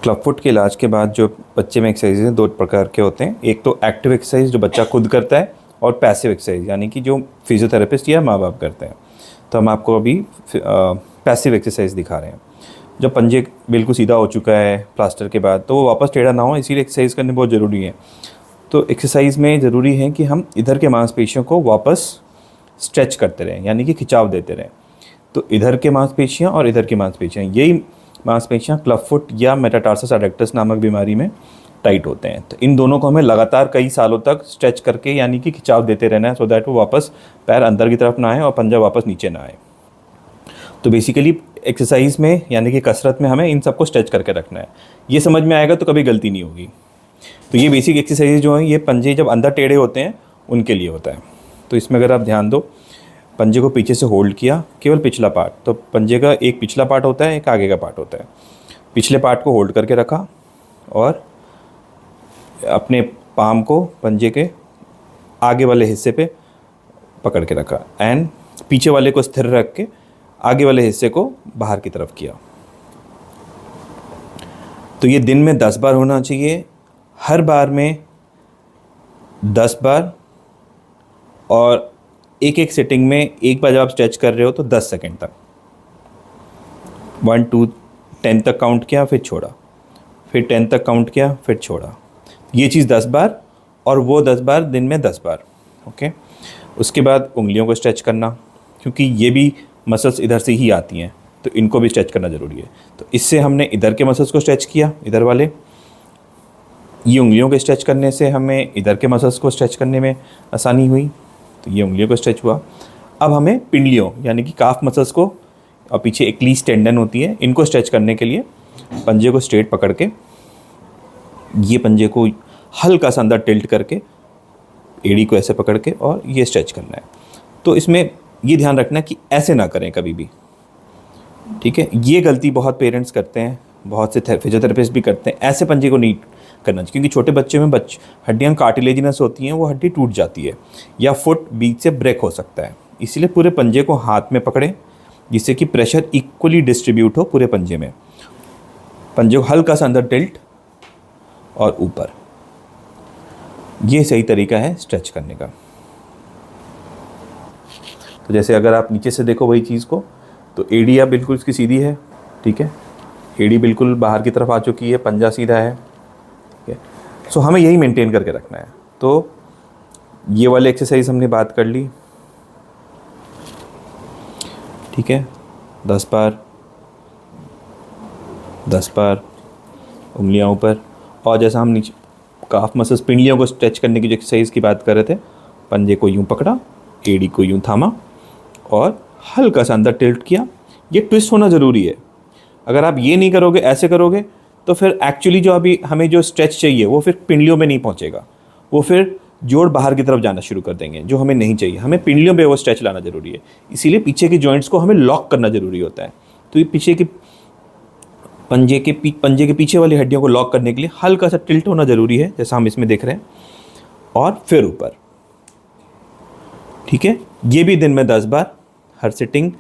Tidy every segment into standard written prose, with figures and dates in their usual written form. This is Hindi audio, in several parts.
क्लब फुट के इलाज के बाद जो बच्चे में एक्सरसाइज दो प्रकार के होते हैं। एक तो एक्टिव एक्सरसाइज जो बच्चा खुद करता है, और पैसिव एक्सरसाइज यानी कि जो फिजियोथेरेपिस्ट या माँ बाप करते हैं। तो हम आपको अभी पैसिव एक्सरसाइज दिखा रहे हैं। जब पंजे बिल्कुल सीधा हो चुका है प्लास्टर के बाद, तो वो वापस टेढ़ा ना हो, इसीलिए एक्सरसाइज करनी बहुत ज़रूरी है। तो एक्सरसाइज में ज़रूरी है कि हम इधर के मांसपेशियों को वापस स्ट्रेच करते रहें, यानी कि खिंचाव देते रहें। तो इधर के मांसपेशियाँ और इधर की मांसपेशियाँ, यही मांसपेशियाँ क्लब फुट या मेटाटार्सस एडक्टस नामक बीमारी में टाइट होते हैं। तो इन दोनों को हमें लगातार कई सालों तक स्ट्रेच करके यानी कि खिंचाव देते रहना है, सो दैट वो वापस पैर अंदर की तरफ ना आए और पंजा वापस नीचे ना आए। तो बेसिकली एक्सरसाइज में यानी कि कसरत में हमें इन सबको स्ट्रेच करके रखना है। ये समझ में आएगा तो कभी गलती नहीं होगी। तो ये बेसिक एक्सरसाइज जो है, ये पंजे जब अंदर टेढ़े होते हैं उनके लिए होता है। तो इसमें अगर आप ध्यान दो, पंजे को पीछे से होल्ड किया, केवल पिछला पार्ट। तो पंजे का एक पिछला पार्ट होता है, एक आगे का पार्ट होता है। पिछले पार्ट को होल्ड करके रखा और अपने पाम को पंजे के आगे वाले हिस्से पे पकड़ के रखा एंड पीछे वाले को स्थिर रख के आगे वाले हिस्से को बाहर की तरफ किया। तो ये दिन में 10 बार होना चाहिए, हर बार में 10 बार, और एक एक सेटिंग में एक बार जब आप स्ट्रेच कर रहे हो तो 10 सेकंड तक 1 2 10 तक काउंट किया, फिर छोड़ा, फिर 10 तक काउंट किया, फिर छोड़ा। ये चीज़ 10 बार और वो 10 बार दिन में 10 बार। ओके। उसके बाद उंगलियों को स्ट्रेच करना, क्योंकि ये भी मसल्स इधर से ही आती हैं, तो इनको भी स्ट्रेच करना ज़रूरी है। तो इससे हमने इधर के मसल्स को स्ट्रेच किया, इधर वाले। ये उंगलियों के स्ट्रेच करने से हमें इधर के मसल्स को स्ट्रेच करने में आसानी हुई, तो ये उंगलियों को स्ट्रेच हुआ। अब हमें पिंडलियों यानी कि काफ मसल्स को, और पीछे एक्लीस टेंडन होती है, इनको स्ट्रेच करने के लिए पंजे को स्ट्रेट पकड़ के, ये पंजे को हल्का सा अंदर टिल्ट करके, एड़ी को ऐसे पकड़ के और ये स्ट्रेच करना है। तो इसमें ये ध्यान रखना कि ऐसे ना करें कभी भी, ठीक है। ये गलती बहुत पेरेंट्स करते हैं, बहुत से फिजियोथेरेपिस्ट भी करते हैं। ऐसे पंजे को नहीं करना चाहिए, क्योंकि छोटे बच्चे में हड्डियाँ कार्टिलेजिनस होती हैं, वो हड्डी टूट जाती है या फुट बीच से ब्रेक हो सकता है। इसलिए पूरे पंजे को हाथ में पकड़ें, जिससे कि प्रेशर इक्वली डिस्ट्रीब्यूट हो पूरे पंजे में। पंजे को हल्का सा अंदर टिल्ट और ऊपर, ये सही तरीका है स्ट्रेच करने का। तो जैसे अगर आप नीचे से देखो वही चीज़ को, तो एड़ी अब बिल्कुल इसकी सीधी है, ठीक है। एड़ी बिल्कुल बाहर की तरफ आ चुकी है, पंजा सीधा है, ठीक है। सो हमें यही मेंटेन करके रखना है। तो ये वाले एक्सरसाइज हमने बात कर ली, ठीक है। 10 बार 10 बार उंगलियां ऊपर, और जैसा हम नीचे काफ मसल्स पिंडलियों को स्ट्रेच करने की जो एक्सरसाइज की बात कर रहे थे, पंजे को यूं पकड़ा, एड़ी को यूं थामा और हल्का सा अंदर टिल्ट किया। ये ट्विस्ट होना ज़रूरी है। अगर आप ये नहीं करोगे, ऐसे करोगे, तो फिर एक्चुअली जो अभी हमें जो स्ट्रेच चाहिए वो फिर पिंडलियों में नहीं पहुंचेगा, वो फिर जोड़ बाहर की तरफ जाना शुरू कर देंगे, जो हमें नहीं चाहिए। हमें पिंडलियों पे वो स्ट्रेच लाना ज़रूरी है। इसीलिए पीछे के जॉइंट्स को हमें लॉक करना ज़रूरी होता है। तो ये पीछे के पंजे के पीछे वाली हड्डियों को लॉक करने के लिए हल्का सा टिल्ट होना ज़रूरी है, जैसा हम इसमें देख रहे हैं, और फिर ऊपर, ठीक है। ये भी दिन में 10 बार, हर सिटिंग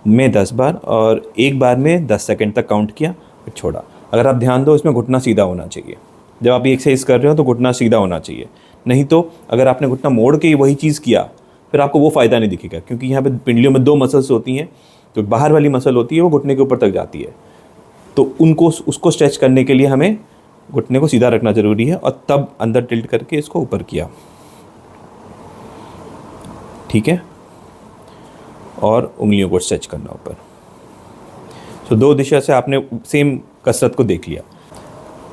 में 10 बार, और एक बार में 10 सेकंड तक काउंट किया, फिर छोड़ा। अगर आप ध्यान दो, इसमें घुटना सीधा होना चाहिए। जब आप ये एक्सरसाइज कर रहे हो तो घुटना सीधा होना चाहिए, नहीं तो अगर आपने घुटना मोड़ के वही चीज़ किया, फिर आपको वो फ़ायदा नहीं दिखेगा, क्योंकि यहाँ पे पिंडलियों में 2 मसल्स होती हैं। तो बाहर वाली मसल होती है वो घुटने के ऊपर तक जाती है, तो उसको स्ट्रेच करने के लिए हमें घुटने को सीधा रखना ज़रूरी है, और तब अंदर टिल्ट करके इसको ऊपर किया, ठीक है। और उंगलियों को स्ट्रेच करना ऊपर। तो 2 दिशा से आपने सेम कसरत को देख लिया।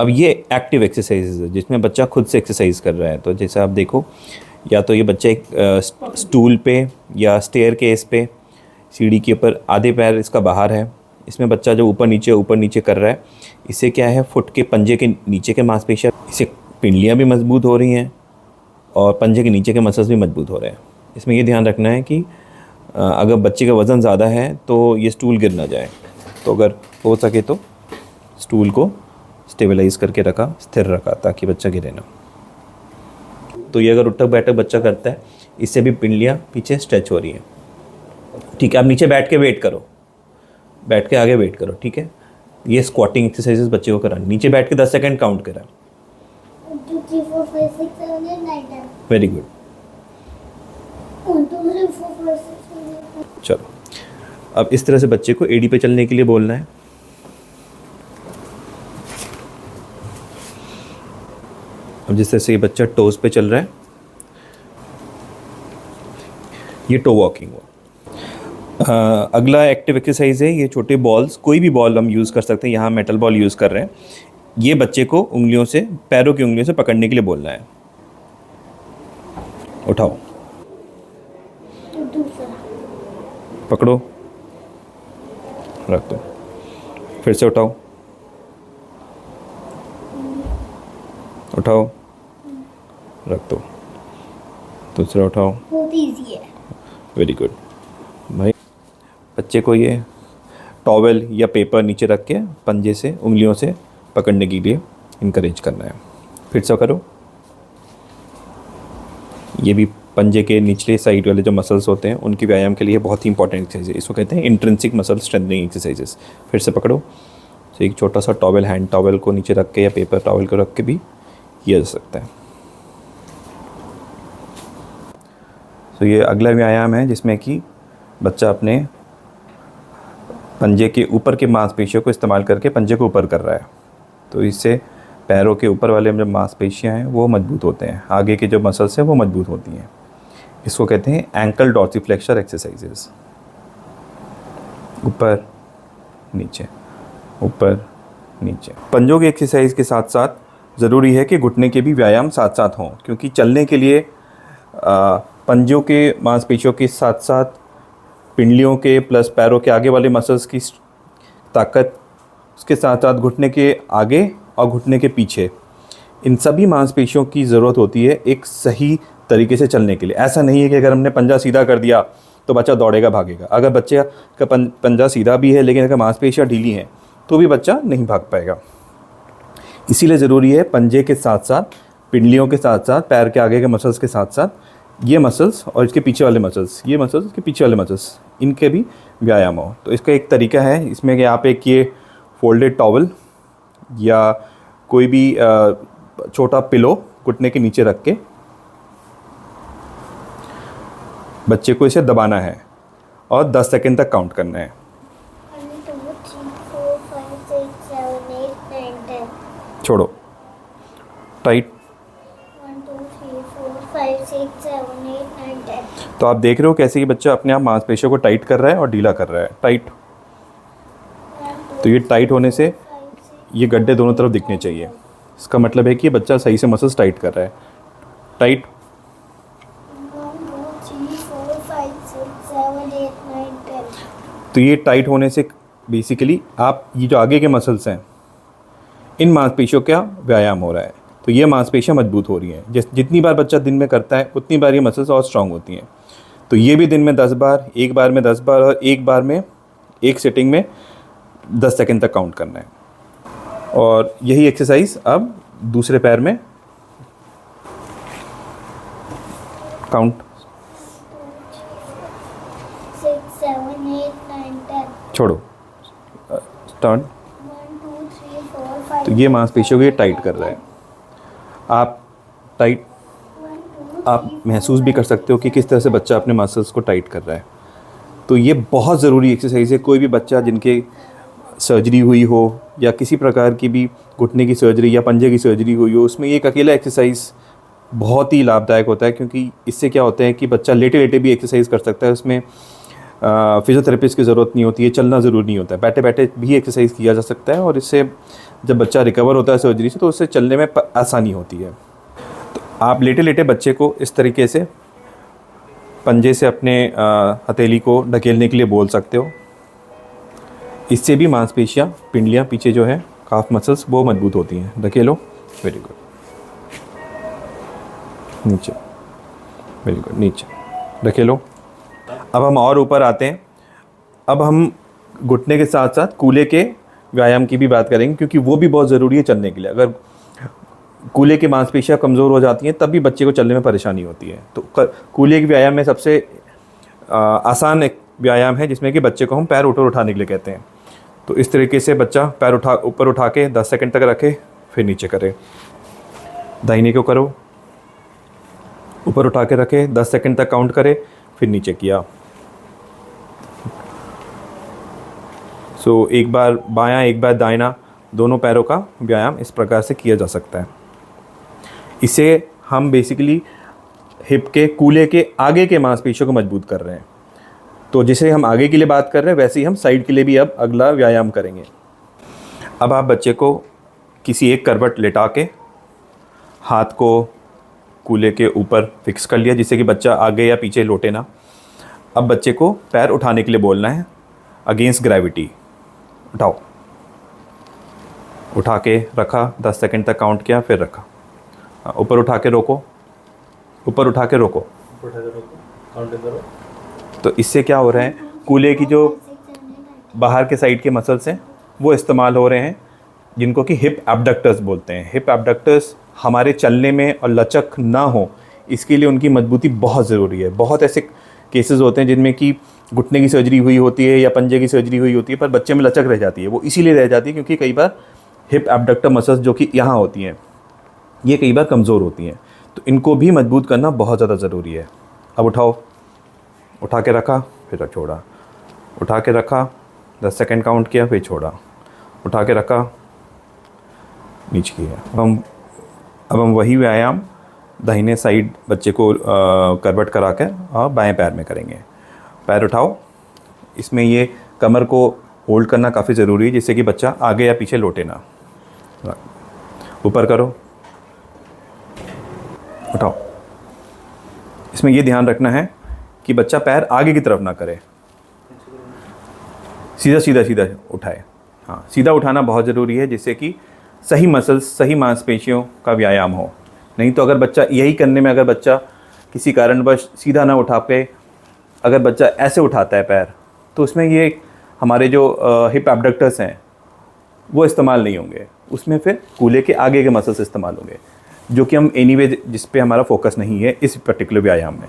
अब ये एक्टिव एक्सरसाइज है, जिसमें बच्चा खुद से एक्सरसाइज कर रहा है। तो जैसे आप देखो, या तो ये बच्चा एक स्टूल पे या स्टेयर केस पे, सीढ़ी के ऊपर आधे पैर इसका बाहर है, इसमें बच्चा जो ऊपर नीचे कर रहा है, इससे क्या है, फुट के पंजे के नीचे के मांसपेशियाँ, इससे पिंडलियाँ भी मजबूत हो रही हैं और पंजे के नीचे के मसल्स भी मजबूत हो रहे हैं। इसमें ये ध्यान रखना है कि अगर बच्चे का वज़न ज़्यादा है तो ये स्टूल गिर ना जाए। तो अगर हो सके तो स्टूल को स्टेबलाइज करके रखा, स्थिर रखा, ताकि बच्चा गिरे ना। तो ये अगर उठक बैठक बच्चा करता है, इससे भी पिंडलियाँ पीछे स्ट्रेच हो रही हैं, ठीक है। आप नीचे बैठ के वेट करो, बैठ के आगे वेट करो, ठीक है। ये स्क्वाटिंग एक्सरसाइजेस बच्चे को करानी, नीचे बैठ के 10 सेकंड काउंट करा। 2 3 4 5 6 7 8 9 10 वेरी गुड। 1 2 3 4 5 6 7 8 चलो अब इस तरह से बच्चे को एडी पे चलने के लिए बोलना है। अब जिस तरह से ये बच्चा टोज पे चल रहा है, ये टो वॉकिंग हुआ। अगला एक्टिव एक्सरसाइज है, ये छोटे बॉल्स, कोई भी बॉल हम यूज़ कर सकते हैं, यहाँ मेटल बॉल यूज़ कर रहे हैं। ये बच्चे को उंगलियों से, पैरों की उंगलियों से पकड़ने के लिए बोलना है। उठाओ, दूसरा पकड़ो, रख दो, फिर से उठाओ, उठाओ, रख दो, दूसरा उठाओ। बहुत इजी है। वेरी गुड भाई। बच्चे को ये टॉवेल या पेपर नीचे रख के पंजे से, उंगलियों से पकड़ने के लिए इनकरेज करना है। फिर से करो। ये भी पंजे के निचले साइड वाले जो मसल्स होते हैं उनके व्यायाम के लिए बहुत ही इंपॉर्टेंट एक्सरसाइज है। इसको कहते हैं इंट्रिंसिक मसल स्ट्रेंथनिंग एक्सरसाइजेस। फिर से पकड़ो। तो एक छोटा सा टॉवेल, हैंड टॉवेल को नीचे रख के या पेपर टॉवेल को रख के भी किया जा सकता है। तो ये अगला व्यायाम है जिसमें कि बच्चा अपने पंजे के ऊपर के मांसपेशियों को इस्तेमाल करके पंजे को ऊपर कर रहा है। तो इससे पैरों के ऊपर वाले जो मांसपेशियां हैं वो मजबूत होते हैं, आगे के जो मसल्स हैं वो मजबूत होती हैं। इसको कहते हैं एंकल डॉर्सिफ्लेक्सर एक्सरसाइजेस। ऊपर नीचे, ऊपर नीचे। पंजों की एक्सरसाइज के साथ साथ ज़रूरी है कि घुटने के भी व्यायाम साथ साथ हों, क्योंकि चलने के लिए पंजों के मांसपेशियों के साथ साथ पिंडलियों के प्लस पैरों के आगे वाले मसल्स की ताकत, उसके साथ साथ घुटने के आगे और घुटने के पीछे, इन सभी मांसपेशियों की ज़रूरत होती है एक सही तरीके से चलने के लिए। ऐसा नहीं है कि अगर हमने पंजा सीधा कर दिया तो बच्चा दौड़ेगा भागेगा। अगर बच्चे का पंजा सीधा भी है लेकिन अगर मांसपेशियाँ ढीली हैं तो भी बच्चा नहीं भाग पाएगा। इसीलिए ज़रूरी है पंजे के साथ साथ, पिंडलियों के साथ साथ, पैर के आगे के मसल्स के साथ साथ ये मसल्स और इसके पीछे वाले मसल्स, ये मसल्स, इसके पीछे वाले मसल्स, इनके भी व्यायाम हो। तो इसका एक तरीका है इसमें कि आप एक ये फोल्डेड टॉवल या कोई भी छोटा पिलो घुटने के नीचे रख के बच्चे को इसे दबाना है और 10 सेकंड तक काउंट करना है। 1 2 3 4 5 6 7 8 9 10 छोड़ो, टाइट। 1 2 3 4 5 6 7 8 9 10 तो आप देख रहे हो कैसे कि बच्चा अपने आप मांसपेशियों को टाइट कर रहा है और ढीला कर रहा है। टाइट। तो ये टाइट होने से ये गड्ढे दोनों तरफ दिखने चाहिए। इसका मतलब है कि ये बच्चा सही से मसल्स टाइट कर रहा है। टाइट। 1 2 3 4 5 6 7 8 9 10 तो ये टाइट होने से बेसिकली आप ये जो आगे के मसल्स हैं इन मांसपेशियों का व्यायाम हो रहा है। तो ये मांसपेशियां मजबूत हो रही हैं। जितनी बार बच्चा दिन में करता है उतनी बार ये मसल्स और स्ट्रांग होती हैं। तो ये भी दिन में 10 बार, एक बार में 10 बार और एक बार में, एक सिटिंग में 10 सेकंड तक काउंट करना है। और यही एक्सरसाइज अब दूसरे पैर में काउंट। 6 7 8 9 10 छोड़ो, स्टार्ट। 1 2 3 4 5 तो ये मांसपेशियों को ये टाइट कर रहा है। आप टाइट, 1 2 आप महसूस भी कर सकते हो कि किस तरह से बच्चा अपने मसल्स को टाइट कर रहा है। तो ये बहुत ज़रूरी एक्सरसाइज है। कोई भी बच्चा जिनके सर्जरी हुई हो या किसी प्रकार की भी घुटने की सर्जरी या पंजे की सर्जरी हुई हो, उसमें एक अकेला एक्सरसाइज बहुत ही लाभदायक होता है, क्योंकि इससे क्या होता है कि बच्चा लेटे लेटे भी एक्सरसाइज कर सकता है। उसमें फिजियोथेरेपिस्ट की ज़रूरत नहीं होती है, चलना ज़रूरी नहीं होता है, बैठे बैठे भी एक्सरसाइज किया जा सकता है। और इससे जब बच्चा रिकवर होता है सर्जरी से तो उससे चलने में आसानी होती है। तो आप लेटे लेटे बच्चे को इस तरीके से पंजे से अपने हथेली को ढकेलने के लिए बोल सकते हो। इससे भी मांसपेशियाँ, पिंडलियाँ पीछे जो है काफ मसल्स वो मजबूत होती हैं। ढकेलो। Very good. नीचे। Very good. नीचे ढकेलो। अब हम और ऊपर आते हैं। अब हम घुटने के साथ साथ कूल्हे के व्यायाम की भी बात करेंगे, क्योंकि वो भी बहुत ज़रूरी है चलने के लिए। अगर कूल्हे की मांसपेशियाँ कमज़ोर हो जाती हैं तब भी बच्चे को चलने में परेशानी होती है। तो कूल्हे के व्यायाम में सबसे आसान एक व्यायाम है जिसमें कि बच्चे को हम पैर ऊपर उठाने के लिए कहते हैं। तो इस तरीके से बच्चा पैर ऊपर उठा के 10 सेकंड तक रखे, फिर नीचे करे। दाहिने को करो, ऊपर उठा के रखे, 10 सेकंड तक काउंट करे, फिर नीचे किया। सो एक बार बायां एक बार दाहिना, दोनों पैरों का व्यायाम इस प्रकार से किया जा सकता है। इसे हम बेसिकली हिप के कूल्हे के आगे के मांसपेशियों को मजबूत कर रहे हैं। तो जिसे हम आगे के लिए बात कर रहे हैं, वैसे ही हम साइड के लिए भी अब अगला व्यायाम करेंगे। अब आप बच्चे को किसी एक करवट लेटा के हाथ को कूल्हे के ऊपर फिक्स कर लिया, जिससे कि बच्चा आगे या पीछे लौटे ना। अब बच्चे को पैर उठाने के लिए बोलना है, अगेंस्ट ग्रेविटी उठाओ। उठा के रखा, 10 सेकंड तक काउंट किया, फिर रखा। ऊपर उठा के रोको, ऊपर उठा के रोको, काउंट करो। तो इससे क्या हो रहा है, कूल्हे की जो बाहर के साइड के मसल्स हैं वो इस्तेमाल हो रहे हैं, जिनको कि हिप एब्डक्टर्स बोलते हैं। हिप एब्डक्टर्स हमारे चलने में और लचक ना हो, इसके लिए उनकी मजबूती बहुत ज़रूरी है। बहुत ऐसे केसेस होते हैं जिनमें कि घुटने की सर्जरी हुई होती है या पंजे की सर्जरी हुई होती है, पर बच्चे में लचक रह जाती है। वो इसीलिए रह जाती है क्योंकि कई बार हिप एब्डक्टर मसल्स जो कि यहाँ होती हैं, ये कई बार कमज़ोर होती हैं। तो इनको भी मजबूत करना बहुत ज़्यादा ज़रूरी है। अब उठाओ, उठा के रखा, फिर छोड़ा, उठा के रखा, 10 सेकंड काउंट किया, फिर छोड़ा, उठा के रखा, नीचे किया। अब हम वही व्यायाम दाहिने साइड बच्चे को करवट करा कर और बाएं पैर में करेंगे। पैर उठाओ, इसमें ये कमर को होल्ड करना काफ़ी ज़रूरी है, जिससे कि बच्चा आगे या पीछे लौटे ना। ऊपर करो, उठाओ। इसमें ये ध्यान रखना है कि बच्चा पैर आगे की तरफ ना करे, सीधा सीधा सीधा उठाए। हाँ, सीधा उठाना बहुत ज़रूरी है, जिससे कि सही मसल्स, सही मांसपेशियों का व्यायाम हो। नहीं तो अगर बच्चा यही करने में, अगर बच्चा किसी कारणवश सीधा ना उठा के अगर बच्चा ऐसे उठाता है पैर, तो उसमें ये हमारे जो हिप एब्डक्टर्स हैं वो इस्तेमाल नहीं होंगे, उसमें फिर कूल्हे के आगे के मसल्स इस्तेमाल होंगे, जो कि हम एनीवे जिस पे हमारा फोकस नहीं है इस पर्टिकुलर व्यायाम में।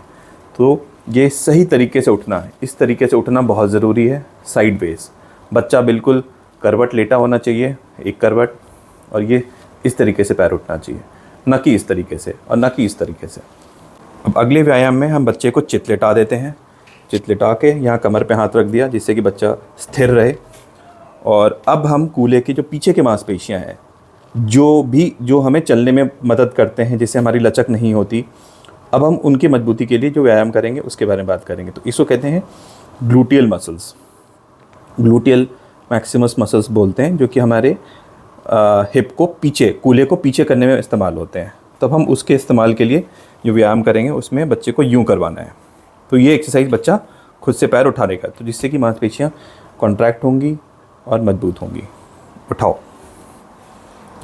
तो ये सही तरीके से उठना है, इस तरीके से उठना बहुत ज़रूरी है। साइड वेज बच्चा बिल्कुल करवट लेटा होना चाहिए, एक करवट, और ये इस तरीके से पैर उठना चाहिए, न कि इस तरीके से और न कि इस तरीके से। अब अगले व्यायाम में हम बच्चे को चित लेटा देते हैं। चित लेटा के यहाँ कमर पे हाथ रख दिया, जिससे कि बच्चा स्थिर रहे। और अब हम कूल्हे की जो पीछे के मांसपेशियाँ हैं, जो हमें चलने में मदद करते हैं, जिससे हमारी लचक नहीं होती, अब हम उनकी मजबूती के लिए जो व्यायाम करेंगे उसके बारे में बात करेंगे। तो इसको कहते हैं gluteal muscles, gluteal Maximus muscles बोलते हैं, जो कि हमारे हिप को पीछे, कूल्हे को पीछे करने में इस्तेमाल होते हैं। तब हम उसके इस्तेमाल के लिए जो व्यायाम करेंगे उसमें बच्चे को यूँ करवाना है। तो ये एक्सरसाइज बच्चा खुद से पैर उठा लेगा, तो जिससे कि मांसपेशियाँ कॉन्ट्रैक्ट होंगी और मजबूत होंगी। उठाओ,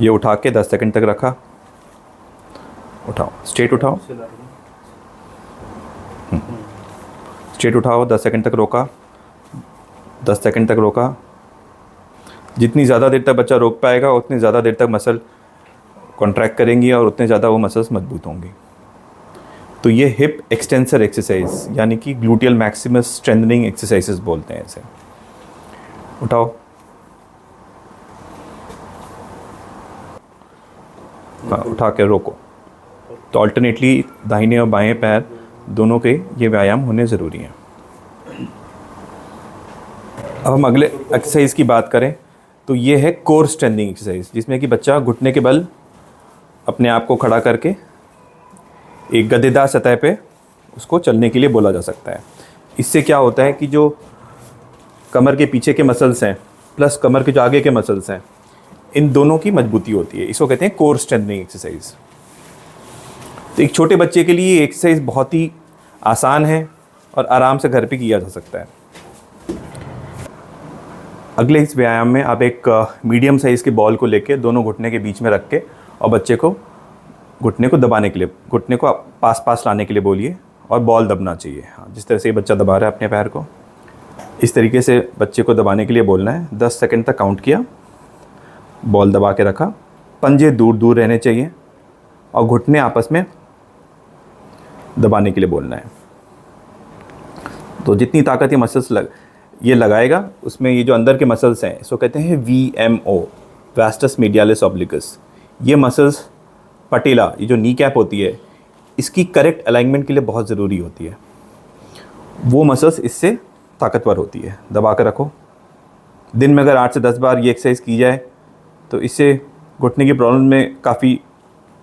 ये उठा के 10 सेकंड तक रखा, उठाओ, स्ट्रेट उठाओ, स्ट्रेट उठाओ, 10 सेकंड तक रोका, 10 सेकंड तक रोका। जितनी ज़्यादा देर तक बच्चा रोक पाएगा उतनी ज़्यादा देर तक मसल कॉन्ट्रैक्ट करेंगी और उतने ज़्यादा वो मसल्स मजबूत होंगी। तो ये हिप एक्सटेंसर एक्सरसाइज, यानी कि ग्लूटियल मैक्सिमस स्ट्रेंथनिंग एक्सरसाइजेस बोलते हैं इसे। उठाओ, हाँ, उठा के रोको। तो अल्टरनेटली दाहिने और बाएं पैर दोनों के ये व्यायाम होने ज़रूरी हैं। अब हम अगले एक्सरसाइज की बात करें तो ये है कोर स्ट्रेंथनिंग एक्सरसाइज, जिसमें कि बच्चा घुटने के बल अपने आप को खड़ा करके एक गद्देदार सतह पे उसको चलने के लिए बोला जा सकता है। इससे क्या होता है कि जो कमर के पीछे के मसल्स हैं प्लस कमर के जो आगे के मसल्स हैं, इन दोनों की मजबूती होती है। इसको कहते हैं कोर स्ट्रेंथनिंग एक्सरसाइज। तो एक छोटे बच्चे के लिए ये एक्सरसाइज बहुत ही आसान है और आराम से घर पे किया जा सकता है। अगले इस व्यायाम में आप एक मीडियम साइज़ के बॉल को लेके दोनों घुटने के बीच में रख के और बच्चे को घुटने को दबाने के लिए, घुटने को पास पास लाने के लिए बोलिए और बॉल दबना चाहिए। हाँ, जिस तरह से ये बच्चा दबा रहा है अपने पैर को, इस तरीके से बच्चे को दबाने के लिए बोलना है। 10 सेकंड तक काउंट किया, बॉल दबा के रखा, पंजे दूर दूर रहने चाहिए और घुटने आपस में दबाने के लिए बोलना है। तो जितनी ताकत ये मसल्स ये लगाएगा, उसमें ये जो अंदर के मसल्स हैं इसको कहते हैं VMO, वास्टस मीडियालिस ऑब्लिकस। ये मसल्स पटेला, ये जो नी कैप होती है, इसकी करेक्ट अलाइनमेंट के लिए बहुत ज़रूरी होती है। वो मसल्स इससे ताकतवर होती है। दबा कर रखो। दिन में अगर 8 से 10 बार ये एक्सरसाइज की जाए तो इससे घुटने की प्रॉब्लम में काफ़ी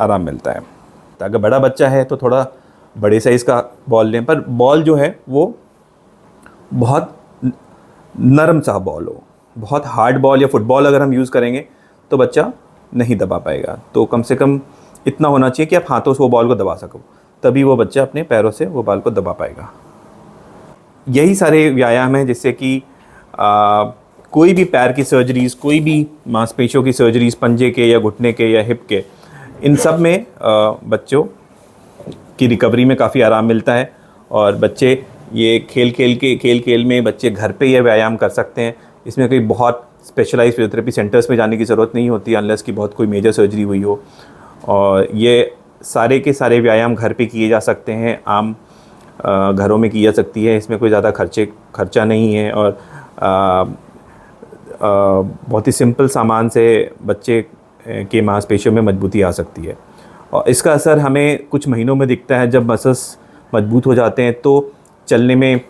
आराम मिलता है। तो अगर बड़ा बच्चा है तो थोड़ा बड़े साइज़ का बॉल लें, पर बॉल जो है वो बहुत नरम सा बॉल हो। बहुत हार्ड बॉल या फुटबॉल अगर हम यूज़ करेंगे तो बच्चा नहीं दबा पाएगा। तो कम से कम इतना होना चाहिए कि आप हाथों से वो बॉल को दबा सको, तभी वो बच्चा अपने पैरों से वो बॉल को दबा पाएगा। यही सारे व्यायाम हैं जिससे कि कोई भी पैर की सर्जरीज़, कोई भी मांसपेशियों की सर्जरीज़, पंजे के या घुटने के या हिप के, इन सब में बच्चों की रिकवरी में काफ़ी आराम मिलता है। और बच्चे ये खेल में बच्चे घर पे ये व्यायाम कर सकते हैं। इसमें कोई बहुत स्पेशलाइज्ड फिजियोथेरेपी सेंटर्स में जाने की ज़रूरत नहीं होती अनलेस कि बहुत कोई मेजर सर्जरी हुई हो। और ये सारे के सारे व्यायाम घर पे किए जा सकते हैं, आम घरों में की जा सकती है। इसमें कोई ज़्यादा खर्चा नहीं है और बहुत ही सिंपल सामान से बच्चे के मांसपेशियों में मजबूती आ सकती है। और इसका असर हमें कुछ महीनों में दिखता है। जब मसल्स मजबूत हो जाते हैं तो चलने में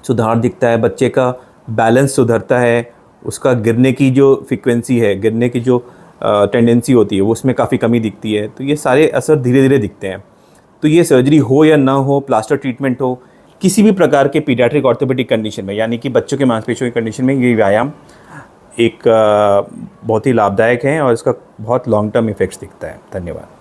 सुधार दिखता है, बच्चे का बैलेंस सुधरता है, उसका गिरने की जो फ्रीक्वेंसी है, गिरने की जो टेंडेंसी होती है वो उसमें काफ़ी कमी दिखती है। तो ये सारे असर धीरे धीरे दिखते हैं। तो ये सर्जरी हो या ना हो, प्लास्टर ट्रीटमेंट हो, किसी भी प्रकार के पीडियाट्रिक ऑर्थोपेडिक कंडीशन में, यानी कि बच्चों के मांसपेशियों की कंडीशन में, ये व्यायाम एक बहुत ही लाभदायक है और इसका बहुत लॉन्ग टर्म इफेक्ट्स दिखता है। धन्यवाद।